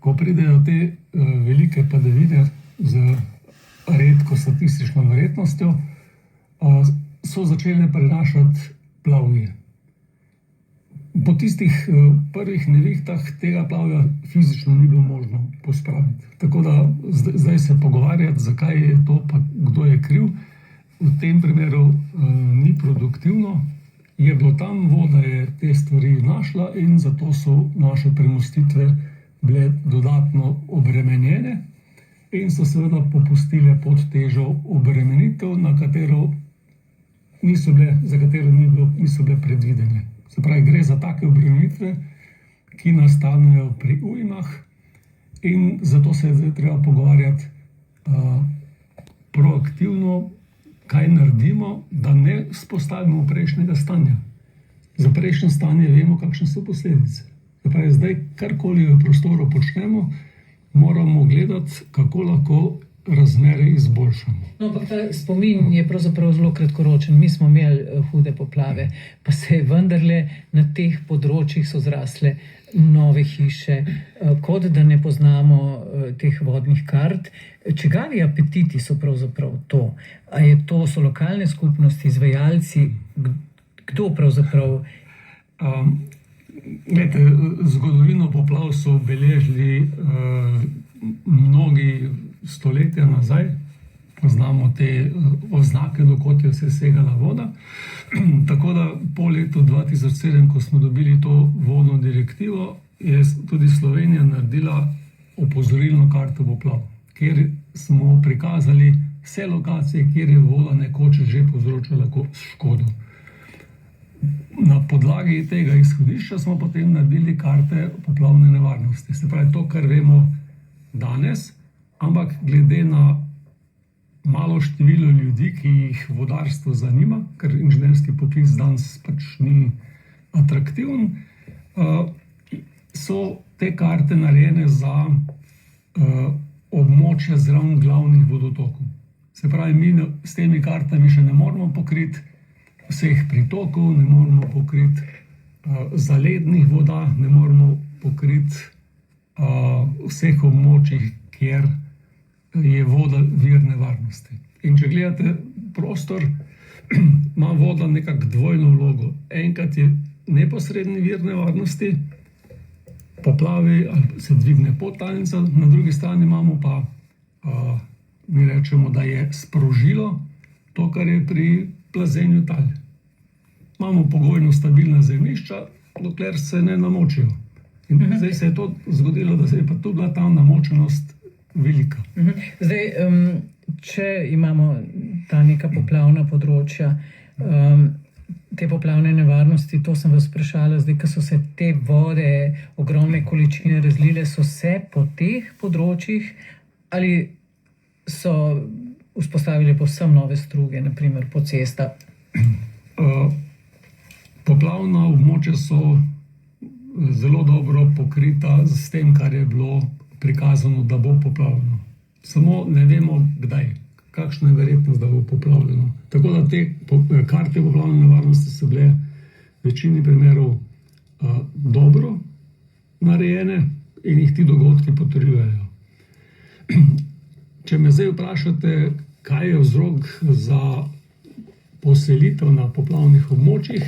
ko pridejo te velike padavine z redko statistično verjetnostjo, so začele prenašati plavje. Po tistih prvih nevihtah tega plavja fizično ni bilo možno pospraviti. Tako da zdaj se pogovarjati, zakaj je to, pa kdo je kriv, v tem primeru ni produktivno. Je bilo tam, voda je te stvari našla in zato so naše premostitve bile dodatno obremenjene. in so seveda popustile pod težo obremenitev, za katero niso bile predvidene. Se pravi, gre za take obremenitve, ki nastanejo pri ujmah, in zato se je zdaj treba pogovarjati proaktivno, kaj naredimo, da ne vzpostavimo prejšnjega stanja. Za prejšnje stanje vemo, kakšne so posledice. Se pravi, zdaj karkoli v prostoru počnemo, moramo gledati, kako lahko razmere izboljšamo. No, ampak ta spomin je pravzaprav zelo kratkoročen. Mi smo imeli hude poplave, pa se je vendarle na teh področjih so zrasle nove hiše, kot da ne poznamo teh vodnih kart. Čigavi apetiti so pravzaprav to? A je to, so lokalne skupnosti, izvajalci, kdo pravzaprav? Zgodovino poplav so obeležili mnogi stoletja nazaj. Poznamo te oznake, dokot je vse segala voda. Tako da po letu 2007, ko smo dobili to vodno direktivo, je tudi Slovenija naredila opozorilno karto poplav, kjer smo prikazali vse lokacije, kjer je voda nekoč že povzročala škodo. Na podlagi tega izhodišča smo potem naredili karte poplavne nevarnosti. Se pravi, to, kar vemo danes, ampak glede na malo število ljudi, ki jih vodarstvo zanima, ker inženirski poklic danes pač ni atraktiven, so te karte narejene za območja zraven glavnih vodotokov. Se pravi, mi s temi kartami še ne moremo pokriti vseh pritokov, ne moremo pokriti zalednih voda, ne moremo pokriti vseh območij, kjer je voda vir nevarnosti. In če gledate prostor, ima voda nekako dvojno vlogo. Enkrat je neposredni vir nevarnosti, poplavi ali se dvigne podtalnica, na drugi strani imamo pa, mi rečemo, da je sprožilo to, kar je pri plazenju tal. Imamo pogojno stabilna zemljišča, dokler se ne namočijo. In zdaj se je to zgodilo, da se je pa tu bila ta namočenost velika. Zdaj, če imamo ta neka poplavna področja, te poplavne nevarnosti, to sem vas vprašala, zdaj, ko so se te vode, ogromne količine razlile, so se po teh področjih ali so vzpostavili povsem nove struge, naprimer po cestah? Poplavna območja so zelo dobro pokrita s tem, kar je bilo prikazano, da bo poplavljeno. Samo ne vemo, kdaj, kakšna je verjetnost, da bo poplavljeno. Tako da te karte poplavne nevarnosti so bile v večini primerov dobro narejene in jih ti dogodki potrjujejo. Če me zdaj vprašate, kaj je vzrok za poselitev na poplavnih območjih,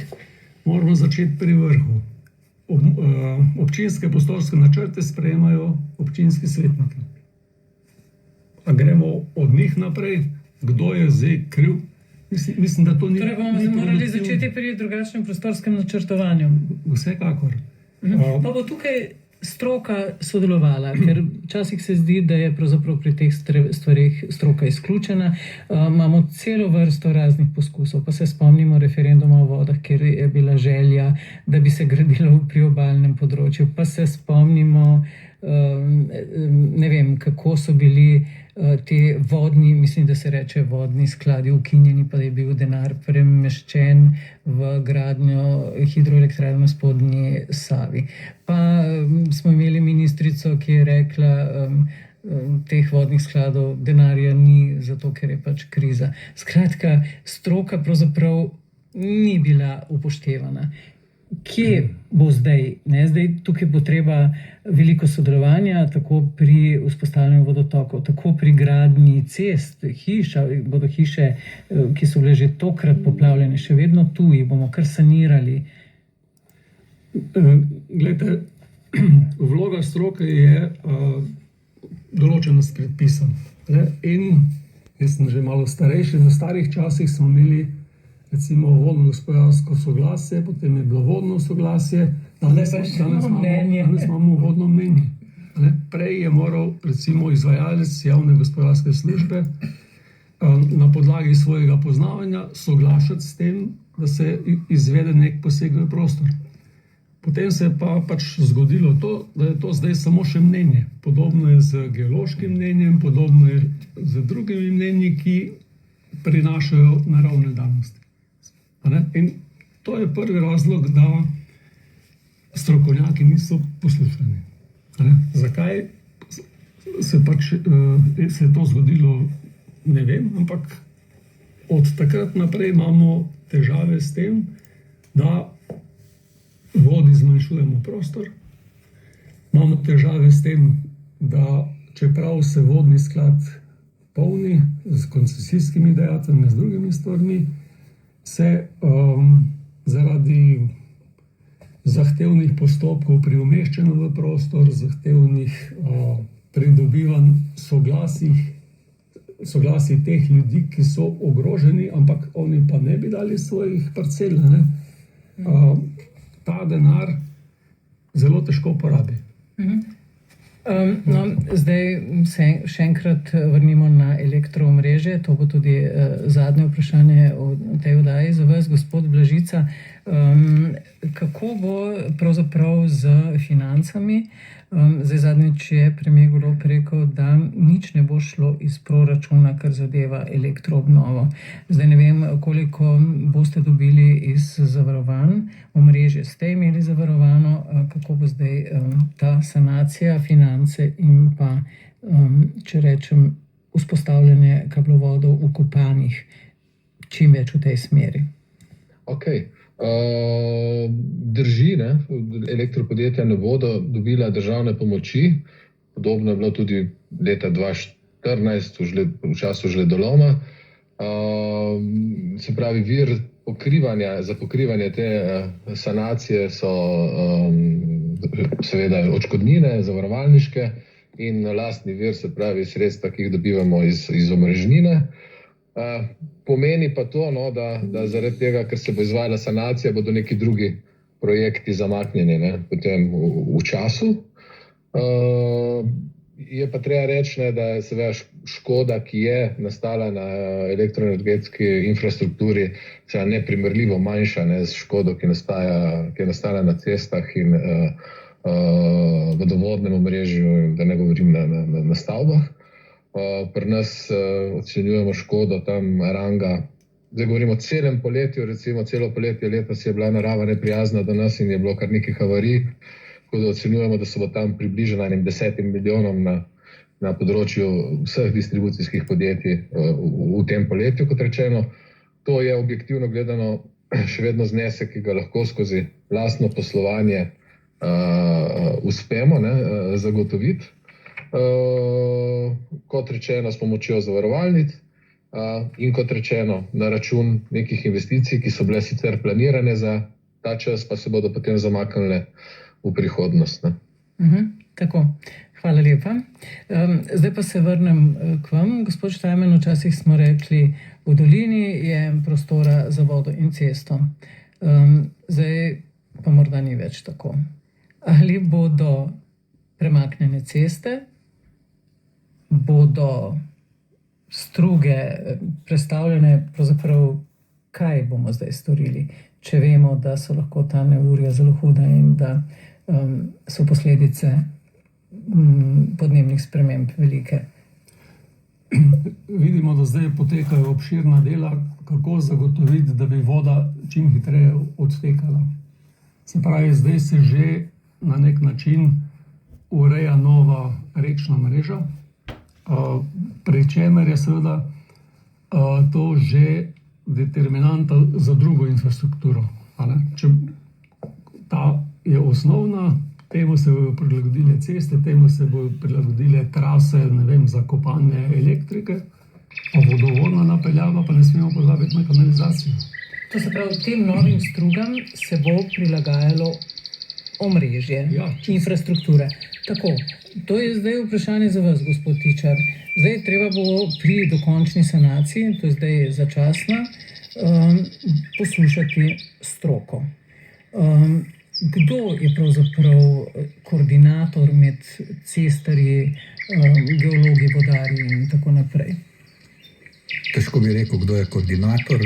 moramo začeti pri vrhu. Občinske prostorske načrte sprejemajo občinski svetniki. A gremo od njih naprej, kdo je zdaj kriv? Mislim, da to ni... Torej bomo morali začeti pri drugačnem prostorskem načrtovanju. Vsekakor. Pa bo tukaj stroka sodelovala, ker včasih se zdi, da je pravzaprav pri teh stvarih stroka izključena. Imamo celo vrsto raznih poskusov, pa se spomnimo referenduma o vodah, kjer je bila želja, da bi se gradilo v priobalnem področju, pa se spomnimo, ne vem, kako so bili te vodni, mislim, da se reče vodni skladi ukinjeni, pa je bil denar premeščen v gradnjo hidroelektrarne na spodnji Savi. Pa smo imeli ministrico, ki je rekla, teh vodnih skladov denarja ni, zato ker je pač kriza. Skratka, stroka pravzaprav ni bila upoštevana. Kje bo zdaj? Zdaj tukaj bo treba veliko sodelovanja, tako pri vzpostavljanju vodotokov, tako pri gradnji cest, hiš, bodo hiše, ki so bile že tokrat poplavljene, še vedno tu, jih bomo kar sanirali. Glejte, vloga stroke je določena s predpisom. In jaz sem že malo starejši, v starih časih smo imeli recimo vodno gospodarsko soglasje, potem je bilo vodno soglasje, danes imamo vodno mnenje. Prej je moral recimo izvajalec javne gospodarske službe na podlagi svojega poznavanja soglašati s tem, da se izvede nek poseg v prostor. Potem se je pa pač zgodilo to, da je to zdaj samo še mnenje. Podobno je z geološkim mnenjem, podobno je z drugimi mnenji, ki prinašajo naravne danosti. In to je prvi razlog, da strokovnjaki niso poslušani. Zakaj se je to zgodilo, ne vem, ampak od takrat naprej imamo težave s tem, da vodi zmanjšujemo prostor. Imamo težave s tem, da čeprav se vodni sklad polni z koncesijskimi dajatvami, z drugimi stvarmi, se zaradi zahtevnih postopkov pri umeščanju v prostor, zahtevnih pridobivanj soglasij teh ljudi, ki so ogroženi, ampak oni pa ne bi dali svojih parcel, ta denar zelo težko porabi. Zdaj se še enkrat vrnimo na elektroomrežje. To bo tudi zadnje vprašanje v tej oddaji za vas, gospod Blažica. Kako bo pravzaprav z financami? Zdaj zadnjič je premier Golob rekel, da nič ne bo šlo iz proračuna, kar zadeva elektroobnovo. Zdaj ne vem, koliko boste dobili iz zavarovanj, omrežje ste imeli zavarovano, kako bo zdaj ta sanacija, finance in pa, če rečem, vzpostavljanje kablovodov vkopanih čim več v tej smeri. Drži, elektropodjetja ne bodo dobila državne pomoči. Podobno je bilo tudi leta 2014 v času žledoloma. Se pravi, vir za pokrivanje te sanacije so seveda odškodnine zavarovalniške in lastni vir, se pravi sredstva, ki jih dobivamo iz omrežnine. Pomeni pa to, da zaradi tega, ker se bo izvajala sanacija, bodo neki drugi projekti zamaknjeni potem v času. Je pa treba reči, da je seveda škoda, ki je nastala na elektroenergetski infrastrukturi, neprimerljivo manjša s škodo, ki je nastala na cestah in vodovodnem omrežju, da ne govorim na stavbah. Pri nas ocenjujemo škodo tam ranga, zdaj govorimo o celem poletju, recimo celo poletje letos je bila narava neprijazna do nas in je bilo kar nekaj havarij, tako da ocenjujemo, da se bo tam približeno 10 milijonom na področju vseh distribucijskih podjetij v tem poletju, kot rečeno. To je objektivno gledano še vedno znesek, ki ga lahko skozi lastno poslovanje uspemo zagotoviti. Kot rečeno, s pomočjo zavarovalnic in kot rečeno, na račun nekih investicij, ki so bile sicer planirane za ta čas, pa se bodo potem zamaknile v prihodnost. Tako, hvala lepa. Zdaj pa se vrnem k vam. Gospod Štajman, včasih smo rekli, v dolini je prostora za vodo in cesto. Zdaj pa morda ni več tako. Ali bodo premaknjene ceste, bodo struge prestavljene, pravzaprav kaj bomo zdaj storili, če vemo, da so lahko ta neurja zelo huda in da so posledice podnebnih sprememb velike. Vidimo, da zdaj potekajo obširna dela, kako zagotoviti, da bi voda čim hitreje odtekala. Se pravi, zdaj se že na nek način ureja nova rečna mreža, pri čemer je seveda to že determinanta za drugo infrastrukturo. Ta je osnovna, temu se bodo prilagodile ceste, temu se bodo prilagodile trase, za kopanje elektrike, pa vodovodna napeljava, pa ne smemo pozabiti na kanalizacijo. To se pravi, tem novim strugam se bo prilagajalo omrežje, infrastrukture. Tako, to je zdaj vprašanje za vas, gospod Tičar. Zdaj treba bo pri dokončni sanaciji, to je zdaj začasna, poslušati stroko. Kdo je pravzaprav koordinator med cestarji, geologi, vodarji in tako naprej? Težko bi rekel, kdo je koordinator.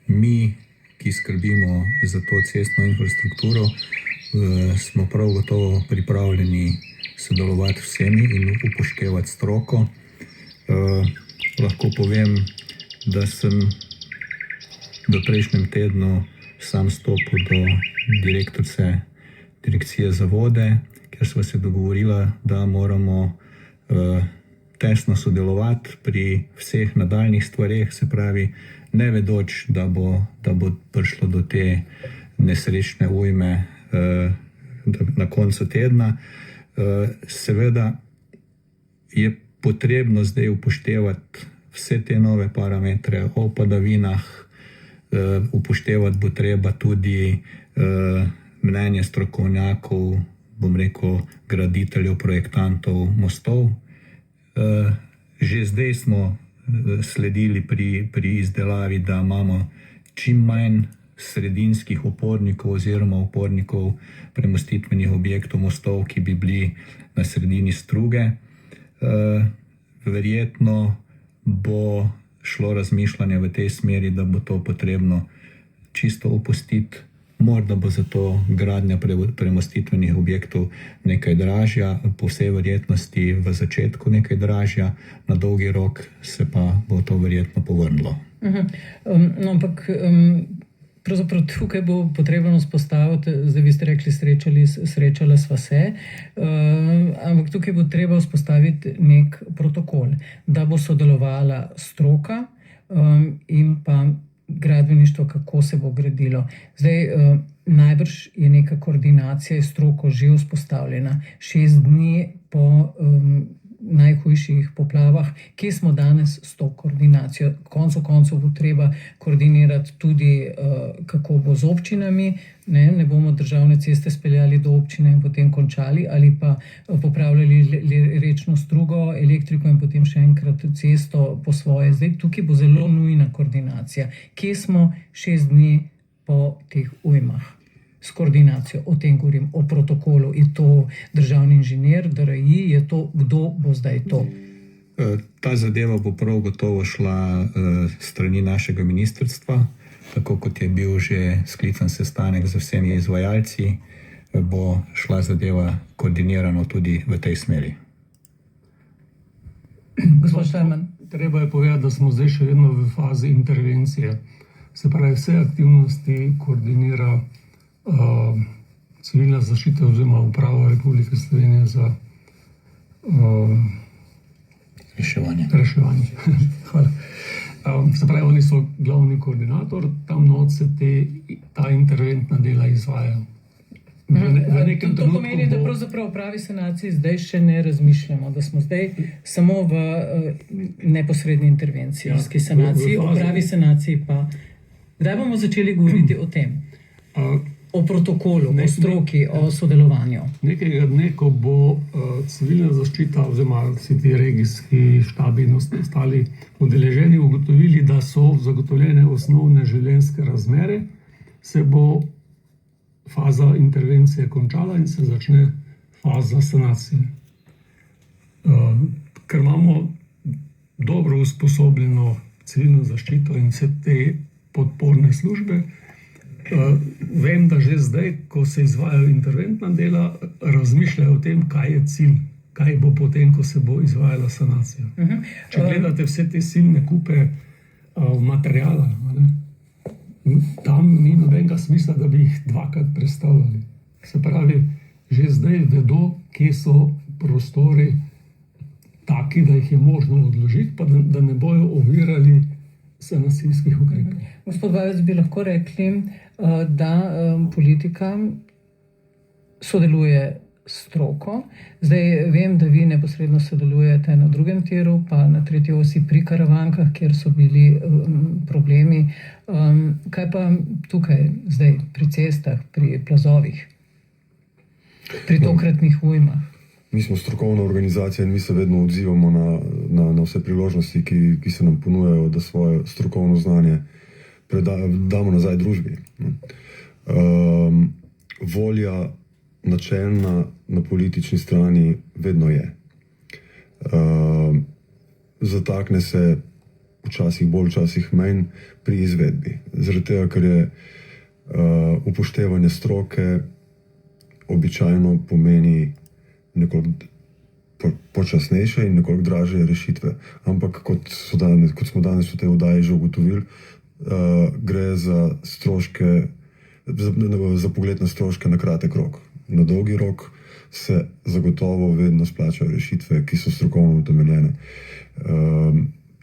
Mi, ki skrbimo za to cestno infrastrukturo, smo prav gotovo pripravljeni sodelovati vsemi in upoštevati stroko. Lahko povem, da sem v prejšnjem tednu sam stopil do direktorice Direkcije za vode, ker sva se dogovorila, da moramo tesno sodelovati pri vseh nadaljnih stvareh, se pravi, ne vedoč, da bo prišlo do te nesrečne ujme na koncu tedna. Seveda je potrebno zdaj upoštevati vse te nove parametre o padavinah, upoštevati bo treba tudi mnenje strokovnjakov, bom rekel, graditeljev, projektantov mostov. Že zdaj smo sledili pri izdelavi, da imamo čim manj sredinskih opornikov oziroma opornikov premostitvenih objektov mostov, ki bi bili na sredini struge. Verjetno bo šlo razmišljanje v tej smeri, da bo to potrebno čisto opustiti. Morda bo zato gradnja premostitvenih objektov nekaj dražja, po vsej verjetnosti v začetku nekaj dražja, na dolgi rok se pa bo to verjetno povrnilo. No, ampak pravzaprav tukaj bo potrebno vzpostaviti, zdaj vi ste rekli, srečala sva se, ampak tukaj bo treba vzpostaviti nek protokol, da bo sodelovala stroka in pa gradbeništvo, kako se bo gradilo. Zdaj, najbrž je neka koordinacija s stroko že vzpostavljena 6 dni po najhujših poplavah. Kje smo danes s to koordinacijo? Koncu koncev bo treba koordinirati tudi, kako bo z občinami. Ne bomo državne ceste speljali do občine in potem končali, ali pa popravljali rečno strugo, elektriko in potem še enkrat cesto po svoje. Zdaj, tukaj bo zelo nujna koordinacija. Kje smo 6 dni po teh ujmah? S koordinacijo, o tem govorim, o protokolu. Je to državni inženir, DRI, je to, kdo bo zdaj to? Ta zadeva bo prav gotovo šla strani našega ministrstva, tako kot je bil že sklican sestanek z vsemi izvajalci, bo šla zadeva koordinirano tudi v tej smeri. Gospod Šterman. Treba je povedati, da smo zdaj še vedno v fazi intervencije. Se pravi, vse aktivnosti koordinira civilna zaščita oziroma Uprava Republike Slovenije za reševanje. Hvala. Se pravi, oni so glavni koordinator, tam not se ta interventna dela izvajajo. To pomeni, da pravzaprav o pravi sanaciji zdaj še ne razmišljamo, da smo zdaj samo v neposredni intervencijski sanaciji, o pravi sanaciji pa. Kdaj bomo začeli govoriti o tem? O protokolu, o stroki, o sodelovanju. Nekega dne, ko bo civilna zaščita oziroma vsi ti regijski štabi in ostali udeleženi ugotovili, da so zagotovljene osnovne življenjske razmere, se bo faza intervencije končala in se začne faza sanacije. Ker imamo dobro usposobljeno civilno zaščito in vse te podporne službe, vem, da že zdaj, ko se izvajajo interventna dela, razmišljajo o tem, kaj je cilj, kaj bo potem, ko se bo izvajala sanacija. Če gledate vse te silne kupe materijala, tam ni nobenega smisla, da bi jih dvakrat prestavljali. Se pravi, že zdaj vedo, kje so prostori taki, da jih je možno odložiti, pa da ne bojo ovirali sanacijskih ukrepov. Gospod Bajec, bi lahko rekli, da politika sodeluje s stroko. Zdaj vem, da vi neposredno sodelujete na drugem tiru, pa na tretji osi pri Karavankah, kjer so bili problemi. Kaj pa tukaj, zdaj, pri cestah, pri plazovih, pri tokratnih ujmah? Mi smo strokovna organizacija in mi se vedno odzivamo na vse priložnosti, ki se nam ponujajo, da svoje strokovno znanje damo nazaj družbi. volja načelna na politični strani vedno je. Zatakne se včasih bolj, včasih manj pri izvedbi. Zaradi tega, ker je upoštevanje stroke običajno pomeni nekoliko počasnejše in nekoliko dražje rešitve. Ampak kot smo danes v tej oddaji že ugotovili, gre za stroške, za pogled na stroške na kratek rok. Na dolgi rok se zagotovo vedno splačajo rešitve, ki so strokovno utemeljene.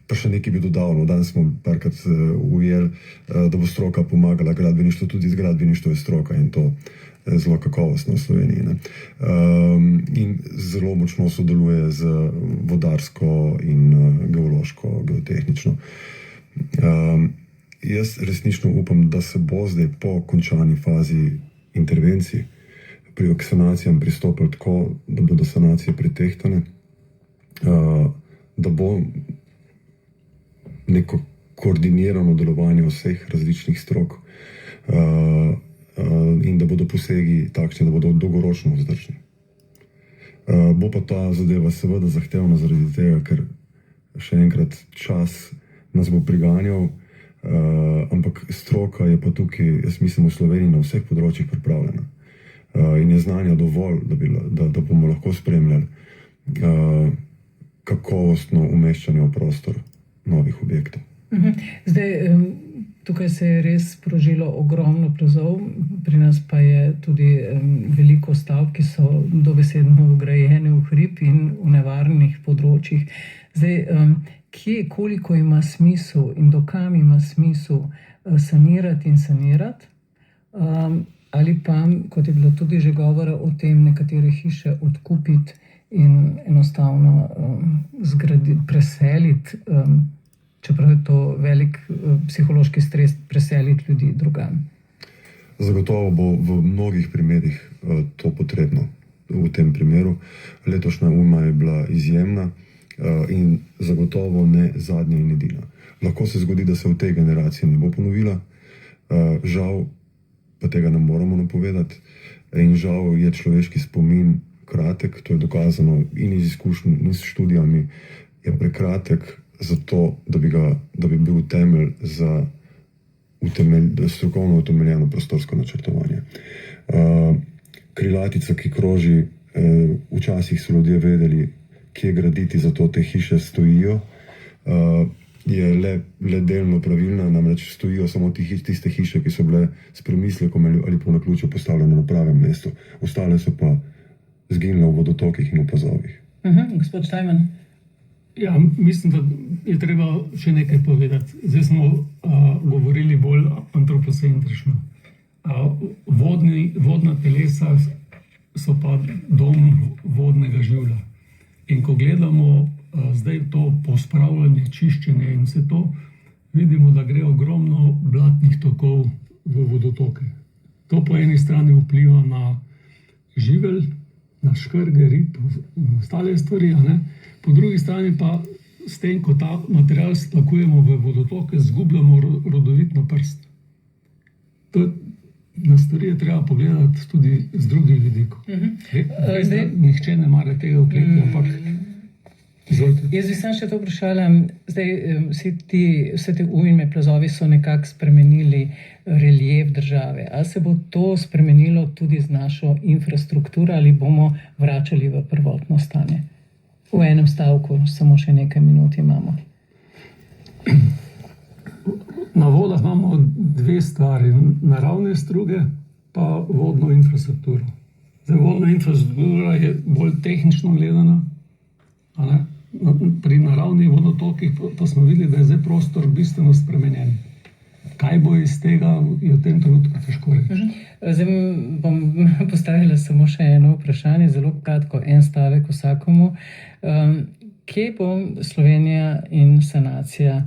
Pa še nekaj bi dodal, no, danes smo parkrat ujeli, da bo stroka pomagala gradbeništvu, tudi gradbeništvo je stroka in to je zelo kakovostno v Sloveniji. Ne? In zelo močno sodeluje z vodarsko in geološko, geotehnično. Jaz resnično upam, da se bo zdaj po končani fazi intervencij pri sanacijam pristopili tako, da bodo sanacije pretehtane, da bo neko koordinirano delovanje vseh različnih strok in da bodo posegi takšni, da bodo dolgoročno vzdržni. Bo pa ta zadeva seveda zahtevna zaradi tega, ker še enkrat čas nas bo priganjal, ampak stroka je pa tukaj, jaz mislim, v Sloveniji na vseh področjih pripravljena. In je znanja dovolj, da bomo lahko spremljali kakovostno umeščanje v prostor novih objektov. Zdaj, tukaj se je res sprožilo ogromno plazov, pri nas pa je tudi veliko stavb, ki so dobesedno vgrajene v hrib in v nevarnih področjih. Zdaj, kje, koliko ima smisel in dokam ima smisel sanirati in sanirati, ali pa, kot je bilo tudi že govora o tem, nekatere hiše odkupiti in enostavno preseliti, čeprav je to velik psihološki stres, preseliti ljudi drugam. Zagotovo bo v mnogih primerih to potrebno. V tem primeru letošnja ujma je bila izjemna in zagotovo ne zadnja in edina. Lahko se zgodi, da se v tej generaciji ne bo ponovila, žal pa tega ne moramo napovedati in žal je človeški spomin kratek, to je dokazano in iz izkušenj in s študijami, je prekratek za to, da bi bil temelj za strokovno utemeljeno prostorsko načrtovanje. Krilatica, ki kroži, včasih so ljudje vedeli, kje graditi, zato te hiše stojijo, je le delno pravilna, namreč stojijo samo tiste hiše, ki so bile s premislekom ali po naključju postavljene na pravem mestu. Ostale so pa zginile v vodotokih in v plazovih. Gospod Štajman. Ja, mislim, da je treba še nekaj povedati. Zdaj smo govorili bolj antropocentrično. Vodna telesa so pa dom vodnega življa. In ko gledamo zdaj to pospravljanje, čiščenje in vse to, vidimo, da gre ogromno blatnih tokov v vodotoke. To po eni strani vpliva na živelj, na škrge, rib in ostale stvari, po drugi strani pa s tem, ko ta material splakujemo v vodotoke, zgubljamo rodovitno prst. Na stvari je treba pogledati tudi z drugih vidikov. Nihče ne mara tega vkleti, ampak izvolite. Jaz bi sam še to vprašala, zdaj vse te ujme, plazovi so nekako spremenili reljef države. Ali se bo to spremenilo tudi z našo infrastrukturo ali bomo vračali v prvotno stanje? V enem stavku, samo še nekaj minut imamo. Na vodah imamo dve stvari, naravne struge pa vodno infrastrukturo. Zdaj, vodna infrastruktura je bolj tehnično gledana, pri naravnih vodotokih pa smo videli, da je zdaj prostor bistveno spremenjen. Kaj bo iz tega, je v tem trenutku težko reči. Zdaj bom postavila samo še eno vprašanje, zelo kratko, en stavek vsakomu. Kje bo Slovenija in sanacija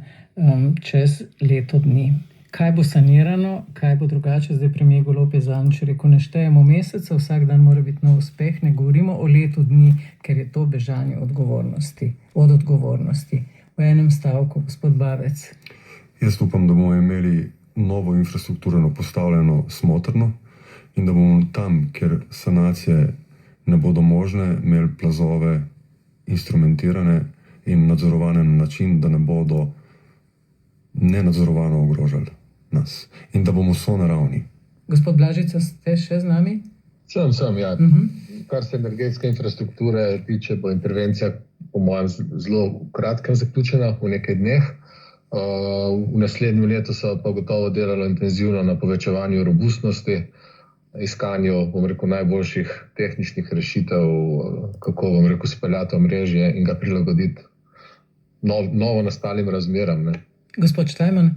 čez leto dni? Kaj bo sanirano, kaj bo drugače? Zdaj premier Golob je zadnjič rekel, ne štejemo mesece, vsak dan mora biti nov uspeh, ne govorimo o letu dni, ker je to bežanje od odgovornosti. V enem stavku, gospod Bavec. Jaz upam, da bomo imeli novo infrastrukturno postavljeno smotrno in da bomo tam, kjer sanacije ne bodo možne, imeli plazove instrumentirane in nadzorovane na način, da ne bodo nenadzorovano ogrožali nas in da bomo sonaravni. Gospod Blažica, ste še z nami? Sem, ja. Kar se energetske infrastrukture tiče, bo intervencija po mojem zelo kratkem zaključena, v nekaj dneh. V naslednjem letu so pa gotovo delalo intenzivno na povečevanju robustnosti, iskanju, najboljših tehničnih rešitev, kako, speljati omrežje in ga prilagoditi novo nastalim razmeram. Ne. Gospod Štajman?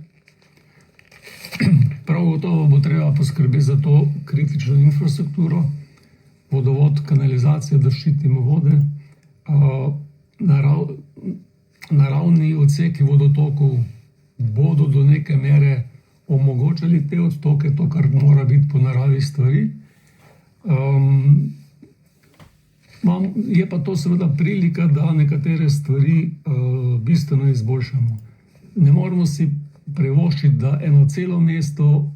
Prav gotovo bo treba poskrbeti za to kritično infrastrukturo, vodovod, kanalizacijo, da ščitimo vode, naravni odseki vodotokov bodo do neke mere omogočali te odtoke, to, kar mora biti po naravi stvari. Je pa to seveda prilika, da nekatere stvari bistveno izboljšamo. Ne moramo si privoščiti, da eno celo mesto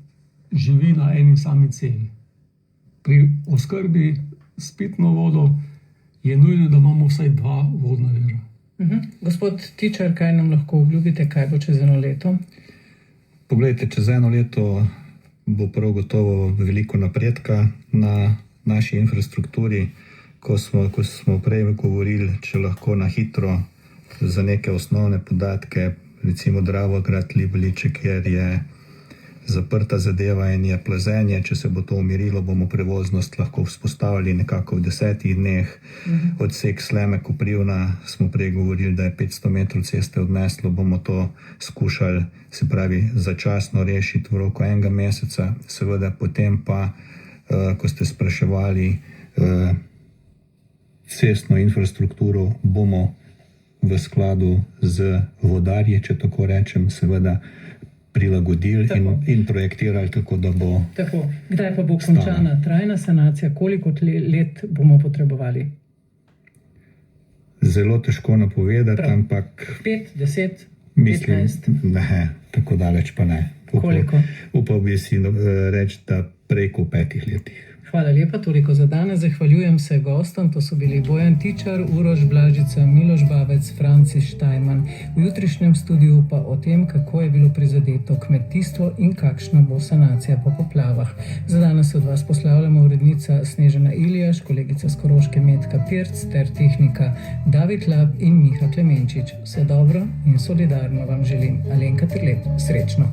živi na eni sami cevi. Pri oskrbi s pitno vodo je nujno, da imamo vsaj 2 vodna vira. Gospod Tičar, kaj nam lahko obljubite, kaj bo čez 1 leto? Poglejte, čez 1 leto bo prav gotovo veliko napredka na naši infrastrukturi. Ko smo prej govorili, če lahko na hitro za neke osnovne podatke, recimo Dravograd-Libeliče, kjer je zaprta zadeva in je plazenje, če se bo to umirilo, bomo prevoznost lahko vzpostavili nekako v 10 dneh. Odsek Sleme-Koprivna smo prej govorili, da je 500 metrov ceste odneslo, bomo to skušali, se pravi, začasno rešiti v roku 1 meseca. Seveda potem pa, ko ste spraševali, cestno infrastrukturo bomo v skladu z vodarji, če tako rečem, seveda prilagodili in projektirali tako, da bo tako. Kdaj pa bo končana trajna sanacija? Koliko let bomo potrebovali? Zelo težko napovedati, ampak 5, 10, mislim, 15? Ne, tako daleč pa ne. Koliko? Upal bi si reči, da preko 5 letih. Hvala lepa, toliko za danes. Zahvaljujem se gostom, to so bili Bojan Tičar, Uroš Blažica, Miloš Bavec, Francis Štajman. V jutrišnjem studiu pa o tem, kako je bilo prizadeto kmetijstvo in kakšna bo sanacija po poplavah. Za danes od vas poslavljamo urednica Snežana Iljaš, kolegica s Koroške Metka Pirc ter tehnika David Lab in Miha Klemenčič. Vse dobro in solidarno vam želim. Alenka Terlep, srečno.